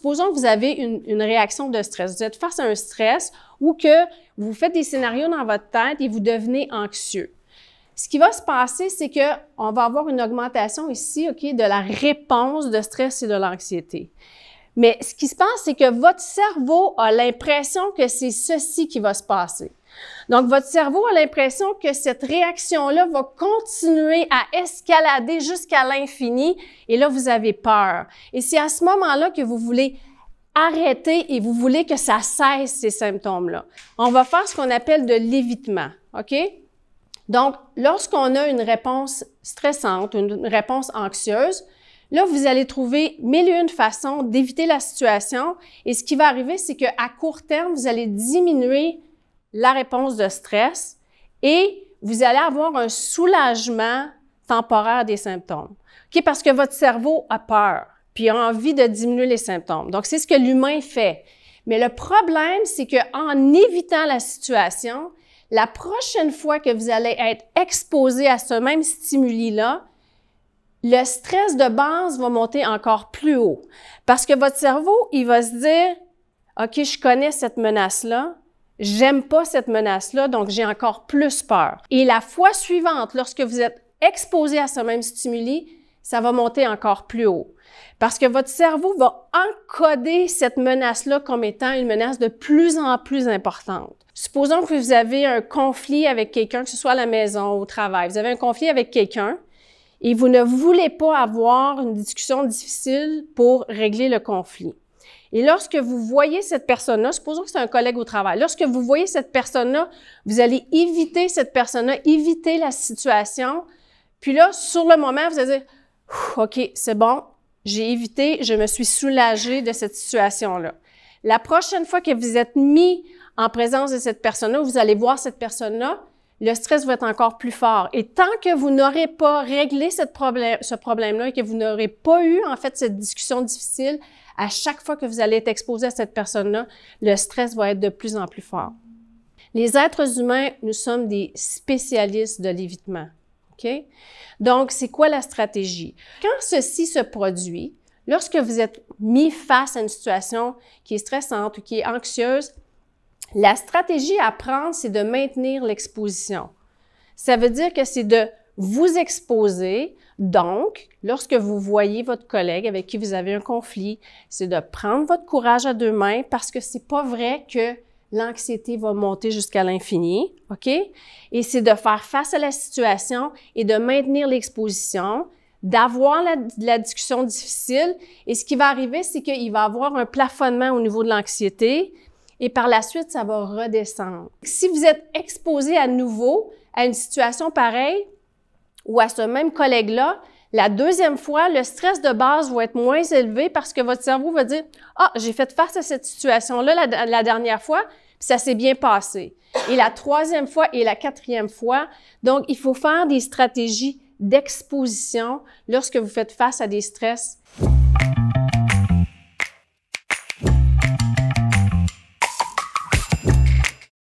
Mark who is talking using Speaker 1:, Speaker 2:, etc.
Speaker 1: supposons que vous avez une réaction de stress. Vous êtes face à un stress ou que vous faites des scénarios dans votre tête et vous devenez anxieux. Ce qui va se passer, c'est qu'on va avoir une augmentation ici, OK, de la réponse de stress et de l'anxiété. Mais ce qui se passe, c'est que votre cerveau a l'impression que c'est ceci qui va se passer. Donc, votre cerveau a l'impression que cette réaction-là va continuer à escalader jusqu'à l'infini et là, vous avez peur. Et c'est à ce moment-là que vous voulez arrêter et vous voulez que ça cesse, ces symptômes-là. On va faire ce qu'on appelle de l'évitement, OK? Donc, lorsqu'on a une réponse stressante, une réponse anxieuse, là, vous allez trouver mille et une façons d'éviter la situation et ce qui va arriver, c'est qu'à court terme, vous allez diminuer la réponse de stress et vous allez avoir un soulagement temporaire des symptômes. OK? Parce que votre cerveau a peur, puis a envie de diminuer les symptômes. Donc, c'est ce que l'humain fait. Mais le problème, c'est qu'en évitant la situation, la prochaine fois que vous allez être exposé à ce même stimuli-là, le stress de base va monter encore plus haut. Parce que votre cerveau, il va se dire, OK, je connais cette menace-là, j'aime pas cette menace-là, donc j'ai encore plus peur. Et la fois suivante, lorsque vous êtes exposé à ce même stimuli, ça va monter encore plus haut. Parce que votre cerveau va encoder cette menace-là comme étant une menace de plus en plus importante. Supposons que vous avez un conflit avec quelqu'un, que ce soit à la maison, au travail. Vous avez un conflit avec quelqu'un et vous ne voulez pas avoir une discussion difficile pour régler le conflit. Et lorsque vous voyez cette personne-là, supposons que c'est un collègue au travail, lorsque vous voyez cette personne-là, vous allez éviter cette personne-là, éviter la situation. Puis là, sur le moment, vous allez dire « OK, c'est bon, j'ai évité, je me suis soulagée de cette situation-là. » La prochaine fois que vous êtes mis en présence de cette personne-là, vous allez voir cette personne-là, le stress va être encore plus fort. Et tant que vous n'aurez pas réglé ce problème-là et que vous n'aurez pas eu, en fait, cette discussion difficile, à chaque fois que vous allez être exposé à cette personne-là, le stress va être de plus en plus fort. Les êtres humains, nous sommes des spécialistes de l'évitement. OK? Donc, c'est quoi la stratégie? Quand ceci se produit, lorsque vous êtes mis face à une situation qui est stressante ou qui est anxieuse, la stratégie à prendre, c'est de maintenir l'exposition. Ça veut dire que c'est de vous exposer. Donc, lorsque vous voyez votre collègue avec qui vous avez un conflit, c'est de prendre votre courage à deux mains parce que c'est pas vrai que l'anxiété va monter jusqu'à l'infini, OK? Et c'est de faire face à la situation et de maintenir l'exposition, d'avoir la discussion difficile. Et ce qui va arriver, c'est qu'il va y avoir un plafonnement au niveau de l'anxiété et par la suite, ça va redescendre. Si vous êtes exposé à nouveau à une situation pareille ou à ce même collègue-là, la deuxième fois, le stress de base va être moins élevé parce que votre cerveau va dire « Ah, j'ai fait face à cette situation-là la dernière fois, puis ça s'est bien passé. » Et la troisième fois et la quatrième fois, donc il faut faire des stratégies d'exposition lorsque vous faites face à des stress.